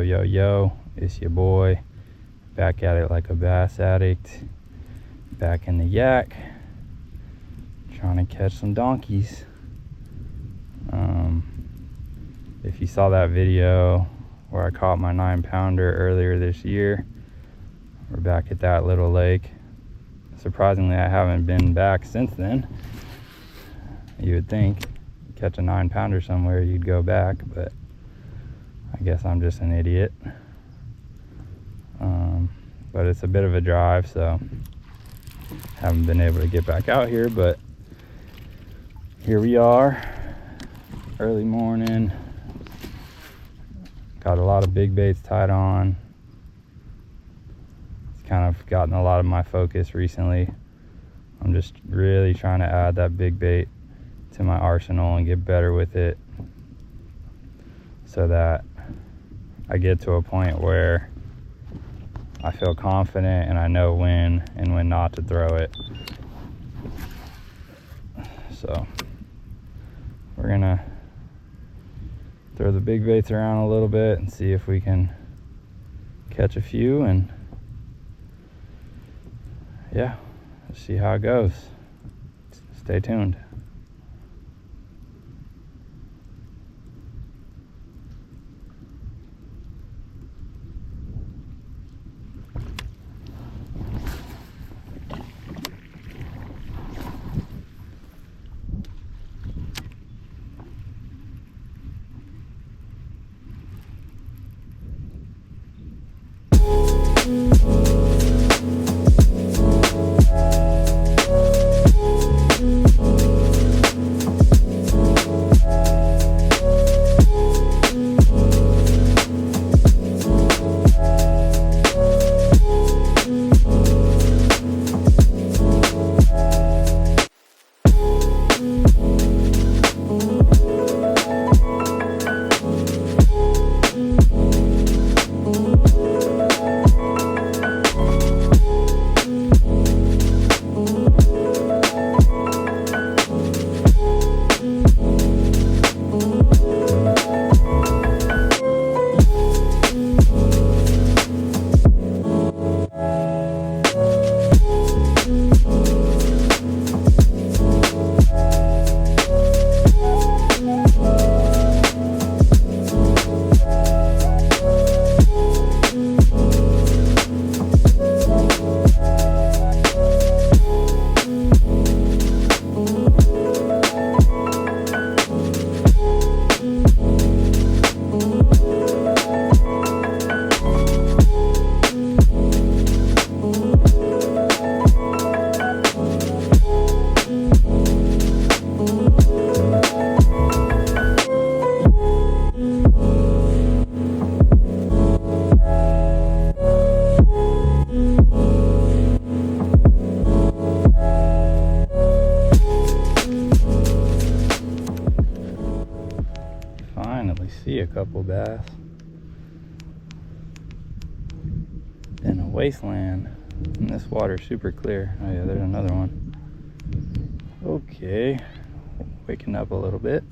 Yo, it's your boy, back at it like a bass addict, back in the yak, trying to catch some donkeys. If you saw that video where I caught my 9-pounder earlier this year, we're back at that little lake. Surprisingly, I haven't been back since then. You would think, catch a 9-pounder somewhere, you'd go back, but I guess I'm just an idiot. But it's a bit of a drive, so haven't been able to get back out here, but here we are, early morning. Got a lot of big baits tied on. It's kind of gotten a lot of my focus recently. I'm just really trying to add that big bait to my arsenal and get better with it, so that I get to a point where I feel confident and I know when and when not to throw it. So we're gonna throw the big baits around a little bit and see if we can catch a few, and yeah, let's see how it goes. Stay tuned. See a couple bass in a wasteland, and this water's super clear. Oh yeah, there's another one. Okay, waking up a little bit.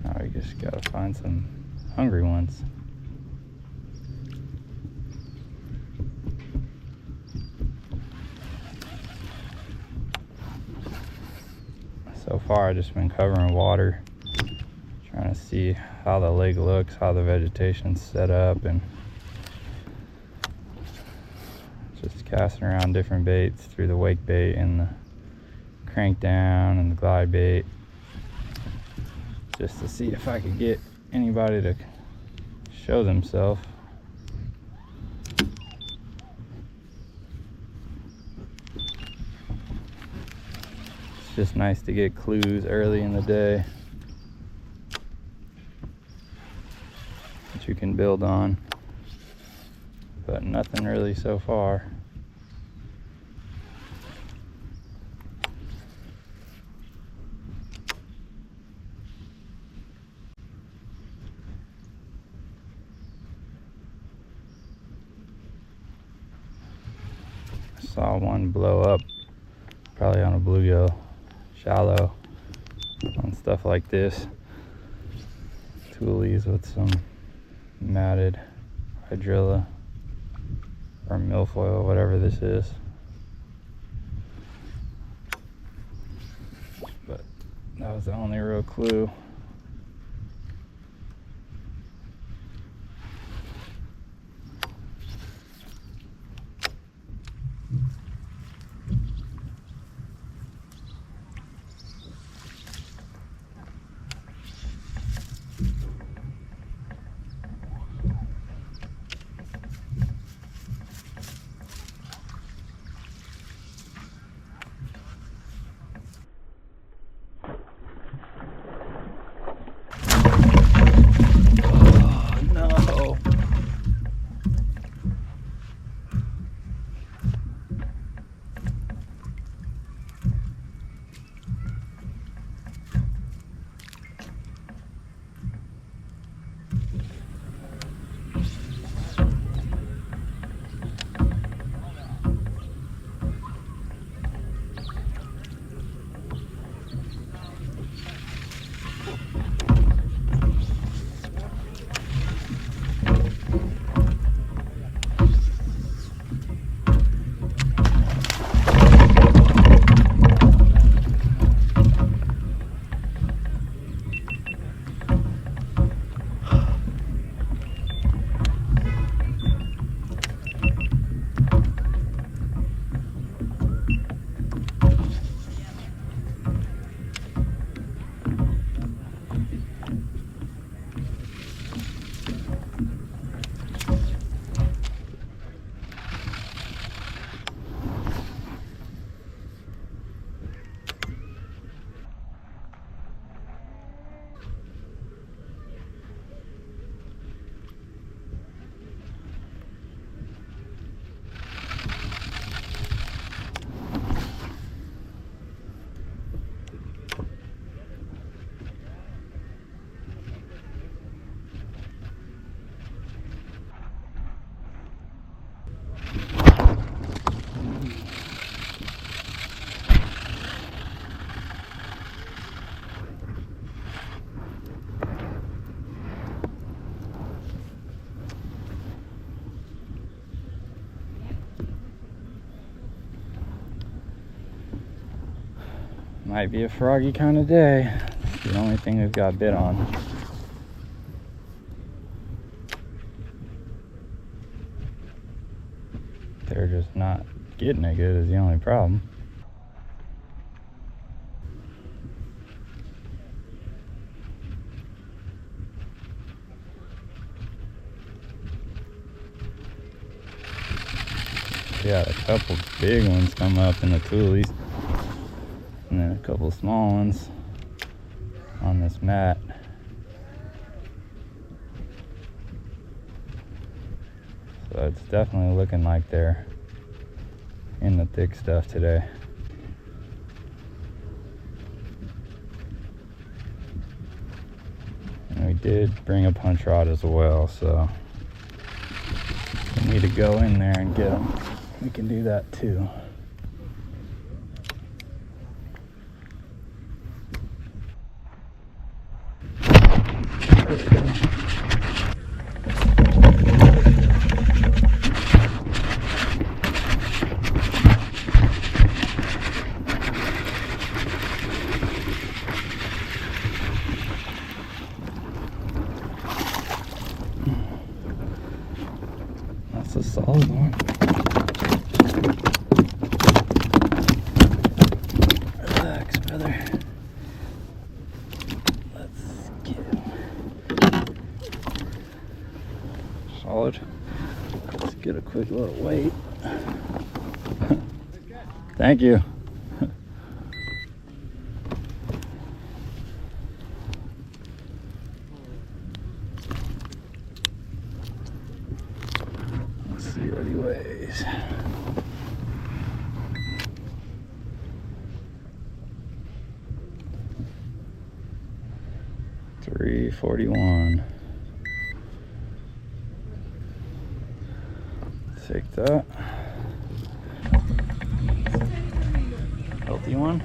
Now we just gotta find some hungry ones. So far, I've just been covering water, trying to see how the lake looks, how the vegetation's set up, and just casting around different baits through the wake bait and the crank down and the glide bait, just to see if I could get anybody to show themselves. Just nice to get clues early in the day that you can build on, but nothing really so far. I saw one blow up, probably on a bluegill, shallow, on stuff like this. tules with some matted hydrilla or milfoil, whatever this is. But that was the only real clue. Might be a froggy kind of day. It's the only thing we've got bit on. They're just not getting it good is the only problem. Yeah, a couple big ones come up in the tules. And then a couple small ones on this mat. So it's definitely looking like they're in the thick stuff today. And we did bring a punch rod as well, so if we need to go in there and get them, we can do that too. That's a solid one. Relax, brother. Let's get him. Solid. Let's get a quick little weight. Thank you. Let's see what he weighs. 341. Take that. Healthy one.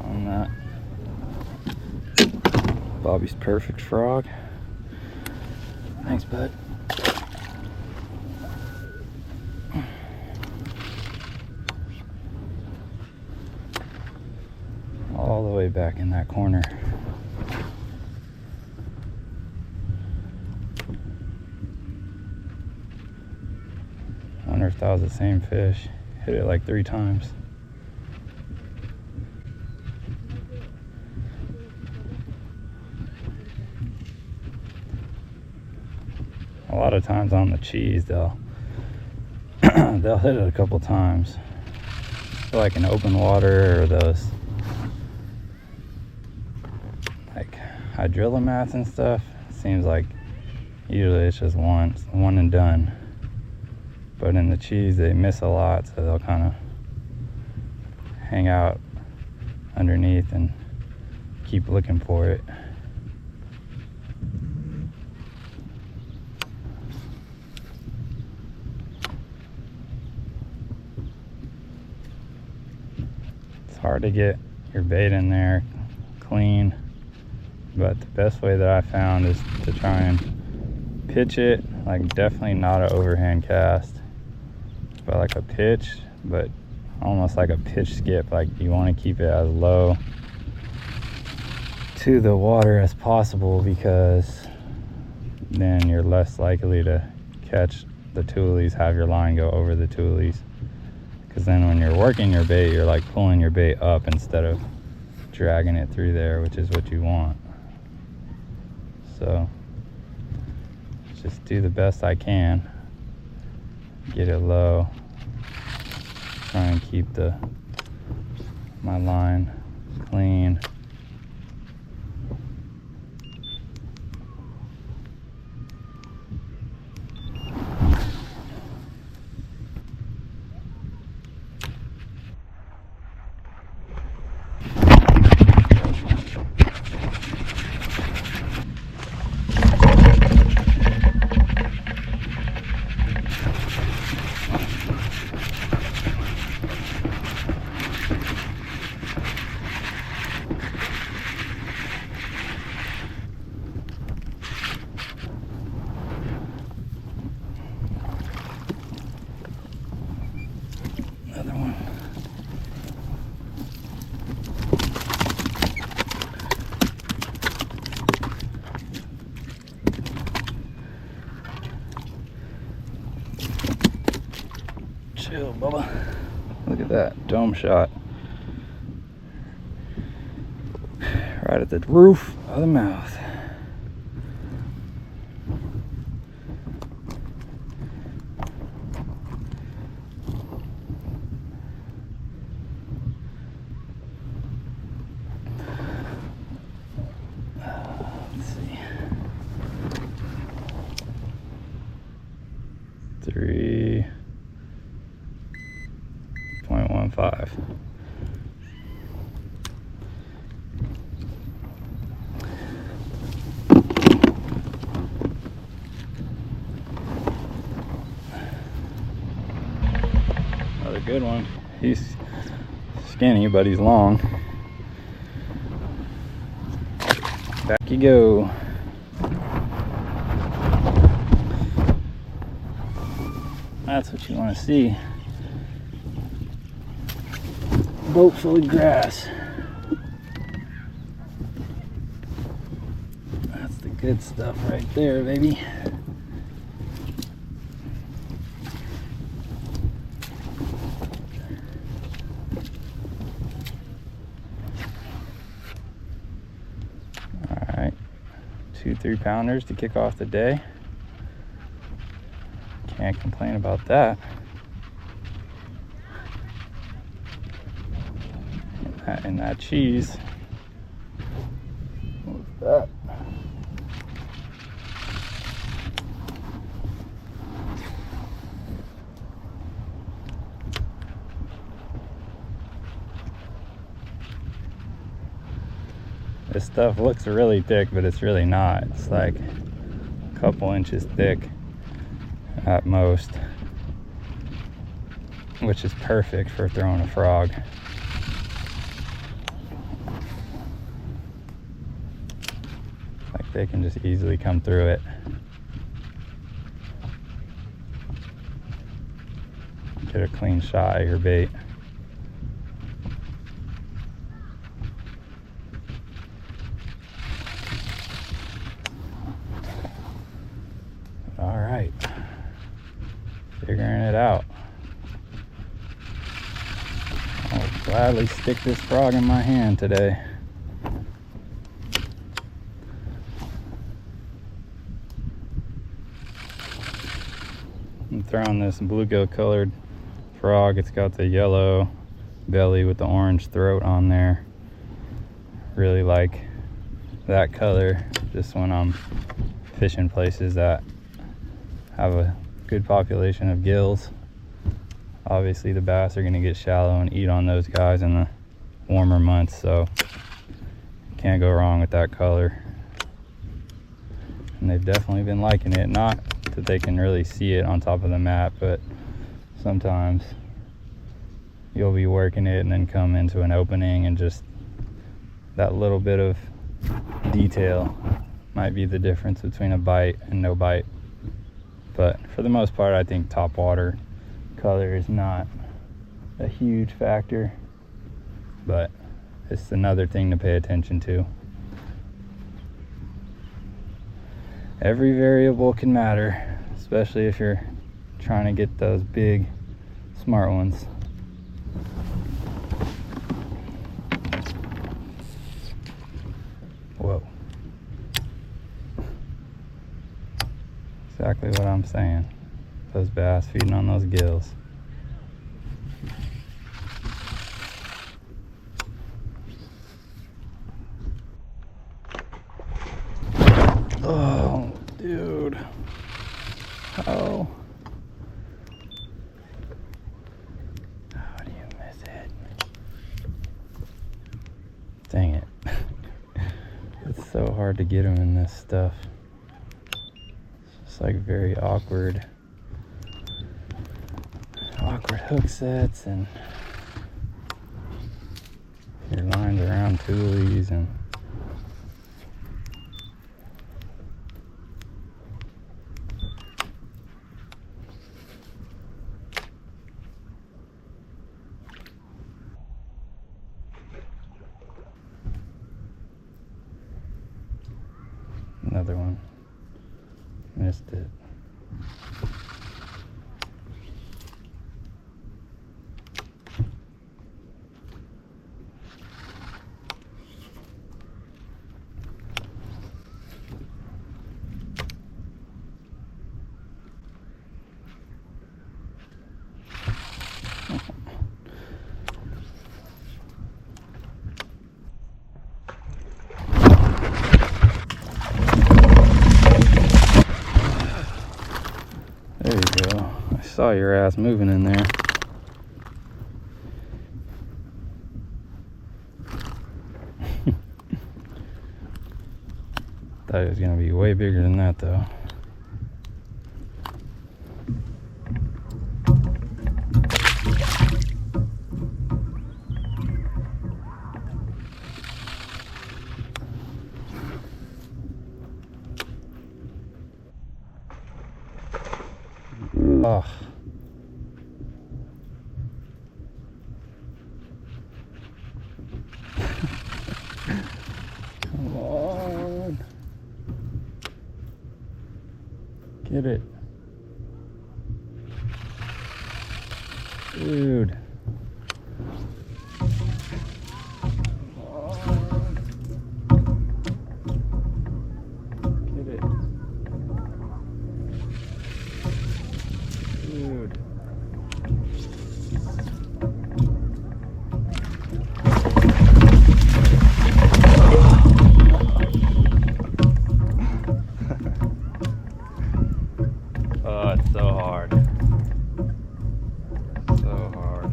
On that. Bobby's perfect frog. Thanks, bud. All the way back in that corner. I wonder if that was the same fish. Hit it like 3 times. A lot of times on the cheese, they'll hit it a couple times. Like in open water or those like hydrilla and stuff, it seems like usually it's just one and done. But in the cheese they miss a lot, so they'll kind of hang out underneath and keep looking for it. It's hard to get your bait in there clean, but the best way that I found is to try and pitch it, like definitely not an overhand cast, but like a pitch, but almost like a pitch skip. Like you want to keep it as low to the water as possible, because then you're less likely to catch the tules, have your line go over the tules. Because then when you're working your bait, you're like pulling your bait up instead of dragging it through there, which is what you want. So just do the best I can, get it low, try and keep my line clean. Another one. Chill, Bubba. Look at that dome shot. Right at the roof of the mouth. Let's see. 3.15. Another good one. He's skinny, but he's long. Back you go. That's what you want to see. Boat full of grass. That's the good stuff right there, baby. Alright, 2 3-pounders to kick off the day. Can't complain about that. And that cheese. What's that? This stuff looks really thick, but it's really not. It's like a couple inches thick at most, which is perfect for throwing a frog. they can just easily come through it. Get a clean shot at your bait. All right, figuring it out. I'll gladly stick this frog in my hand today. I'm throwing this bluegill colored frog. It's got the yellow belly with the orange throat on there. Really like that color just when I'm fishing places that have a good population of gills. Obviously the bass are going to get shallow and eat on those guys in the warmer months, so can't go wrong with that color. And they've definitely been liking it. Not that they can really see it on top of the mat, but sometimes you'll be working it and then come into an opening and just that little bit of detail might be the difference between a bite and no bite. But for the most part, I think topwater color is not a huge factor, but it's another thing to pay attention to. Every variable can matter, especially if you're trying to get those big, smart ones. Whoa. Exactly what I'm saying. Those bass feeding on those gills. Oh, dude. Oh. How do you miss it? Dang it. It's so hard to get them in this stuff. It's just like very awkward hook sets, and your lines around tules, and another one. Missed it. There you go. I saw your ass moving in there. Thought it was gonna be way bigger than that though. Oh. Come on. Get it. Dude. Get it. Dude. Oh, it's so hard. So hard.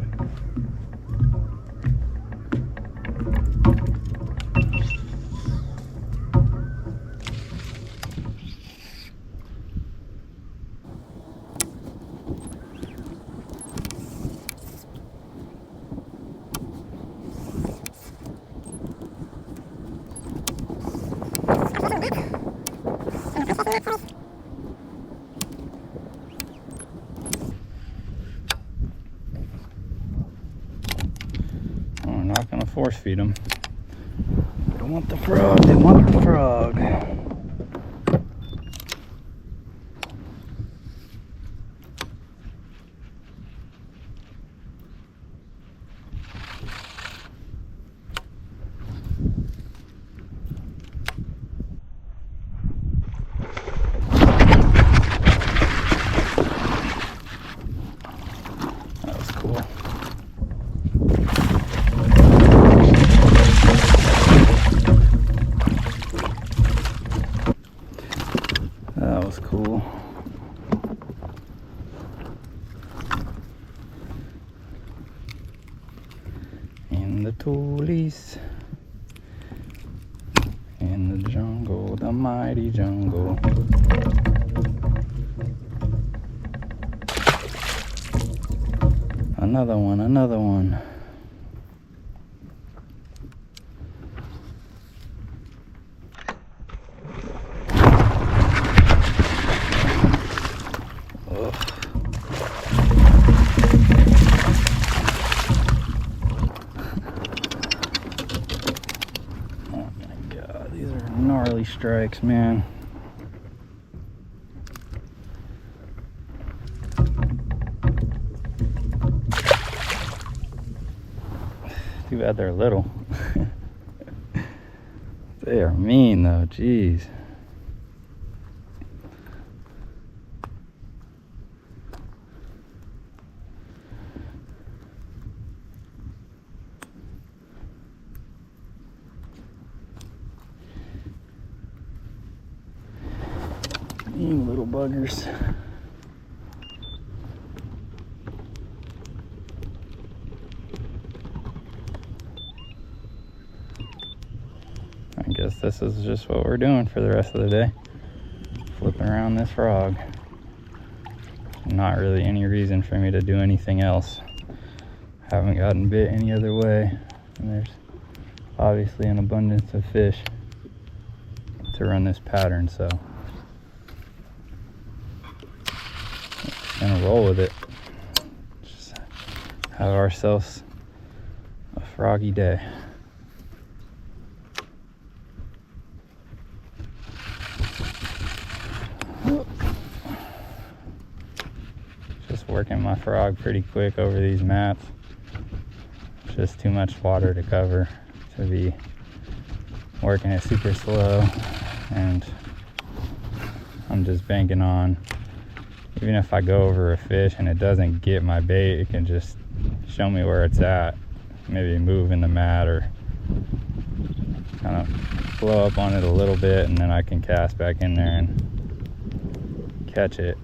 We're not gonna force feed them. They want the frog, they want the frog. That was cool. That was cool. In the tules, in the jungle, the mighty jungle. Another one, another one. Gnarly strikes, man. Too bad they're little. They are mean though, jeez. You little buggers. I guess this is just what we're doing for the rest of the day. Flipping around this frog. Not really any reason for me to do anything else. Haven't gotten bit any other way. And there's obviously an abundance of fish to run this pattern, so gonna roll with it. Just have ourselves a froggy day. Just working my frog pretty quick over these mats. Just too much water to cover to be working it super slow, and I'm just banking on, even if I go over a fish and it doesn't get my bait, it can just show me where it's at. Maybe move in the mat or kind of blow up on it a little bit, and then I can cast back in there and catch it.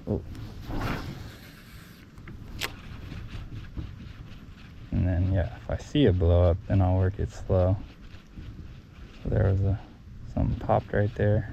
Oh. And then, yeah, if I see a blow up, then I'll work it slow. So there was something popped right there.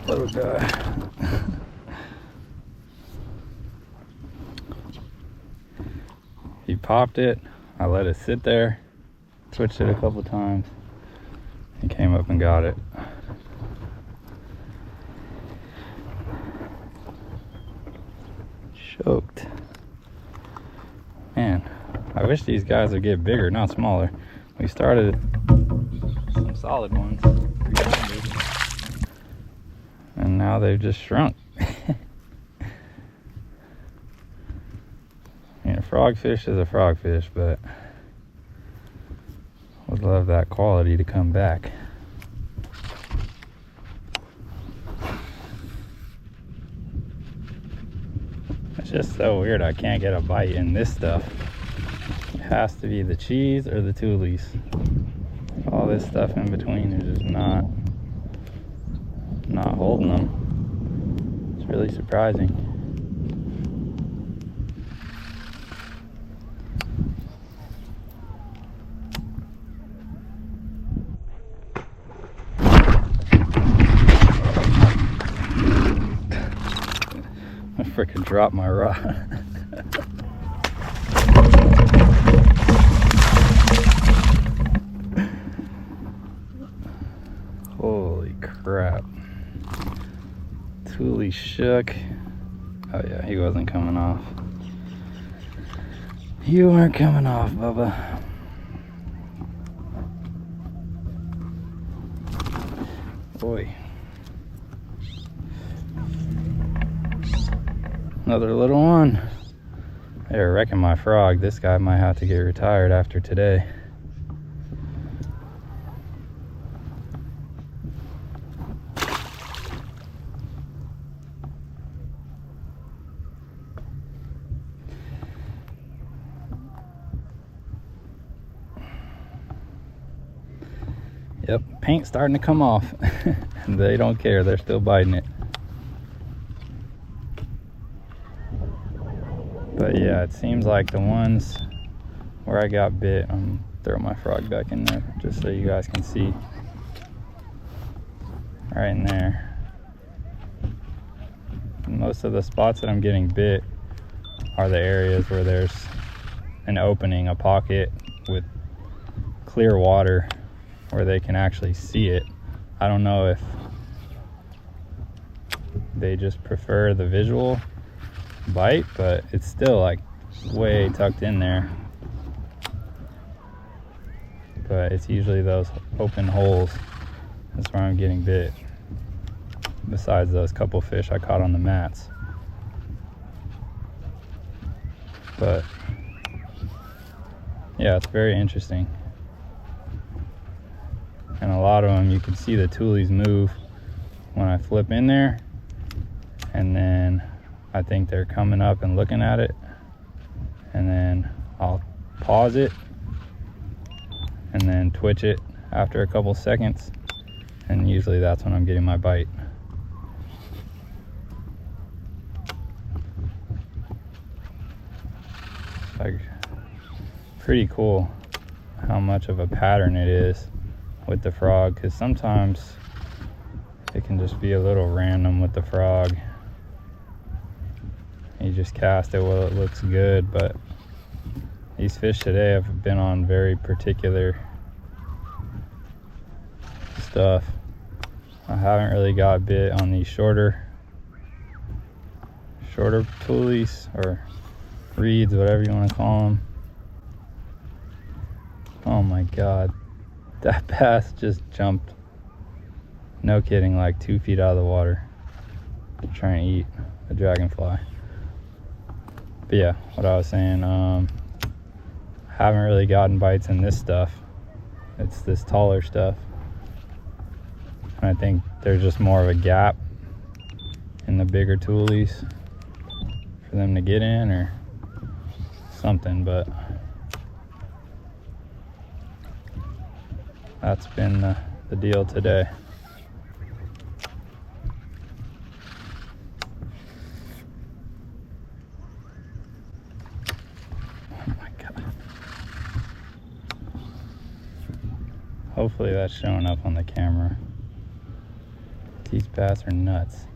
Little guy. He popped it. I let it sit there. Switched it a couple times. He came up and got it. Choked. Man, I wish these guys would get bigger, not smaller. We started some solid ones. And now they've just shrunk. I mean, a frogfish is a frogfish, but would love that quality to come back. It's just so weird I can't get a bite in this stuff. It has to be the cheese or the tules. All this stuff in between is just not holding them. It's really surprising. I freaking dropped my rod. Holy crap. Tule shook. Oh yeah, he wasn't coming off. You weren't coming off, Bubba. Boy. Another little one. They're wrecking my frog. This guy might have to get retired after today. Yep, paint's starting to come off. They don't care, they're still biting it. But yeah, it seems like the ones where I got bit, I'm throw my frog back in there just so you guys can see. Right in there. And most of the spots that I'm getting bit are the areas where there's an opening, a pocket with clear water where they can actually see it. I don't know if they just prefer the visual bite, but it's still like way tucked in there. But it's usually those open holes. That's where I'm getting bit. Besides those couple fish I caught on the mats. But yeah, it's very interesting. And a lot of them, you can see the tules move when I flip in there. And then I think they're coming up and looking at it. And then I'll pause it. And then twitch it after a couple seconds. And usually that's when I'm getting my bite. Like, pretty cool how much of a pattern it is with the frog, because sometimes it can just be a little random with the frog. You just cast it while it looks good, but these fish today have been on very particular stuff. I haven't really got bit on these shorter tules or reeds, whatever you want to call them. Oh my god, that bass just jumped, no kidding, like 2 feet out of the water trying to eat a dragonfly. But yeah, what I was saying, haven't really gotten bites in this stuff. It's this taller stuff, and I think there's just more of a gap in the bigger tules for them to get in or something. But that's been the deal today. Oh my god. Hopefully that's showing up on the camera. These bass are nuts.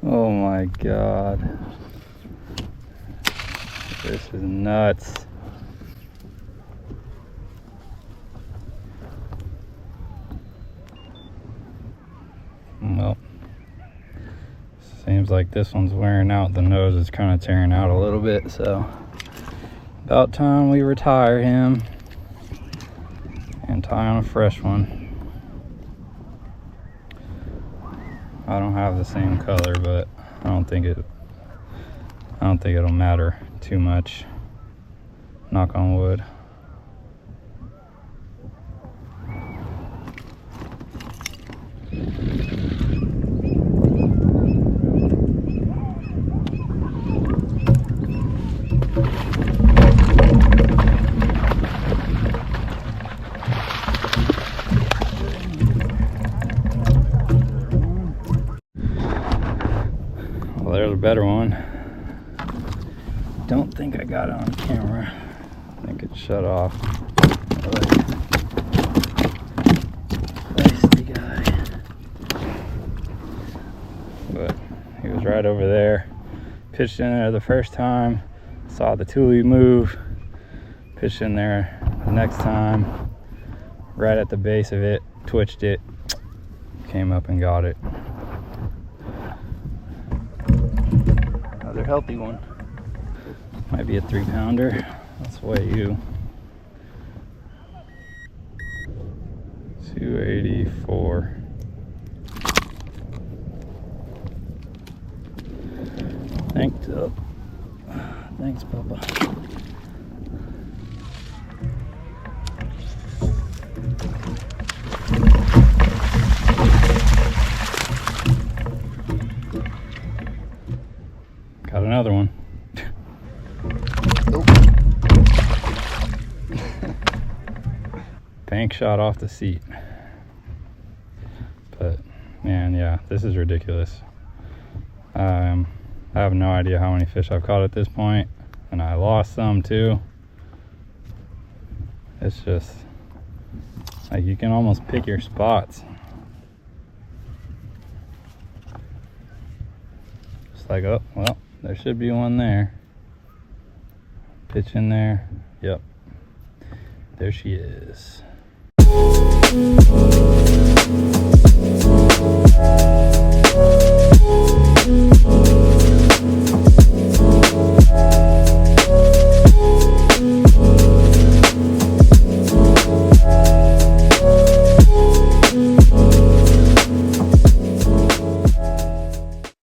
Oh my god. This is nuts. Well, seems like this one's wearing out. The nose is kind of tearing out a little bit, so about time we retire him and tie on a fresh one. I don't have the same color, but I don't think I don't think it'll matter too much. Knock on wood. Well, there's a better one. Don't think I got it on camera. I think it shut off. Feisty guy. But he was right over there. Pitched in there the first time. Saw the tule move. Pitched in there the next time. Right at the base of it. Twitched it. Came up and got it. Another healthy one. Might be a 3-pounder. Let's weigh you. 284. Thanks up. Thanks, Papa. Got another one. Bank shot off the seat. But man, yeah, this is ridiculous. I have no idea how many fish I've caught at this point, and I lost some too. It's just like you can almost pick your spots. It's like, oh well, there should be one there. Pitch in there. Yep, there she is.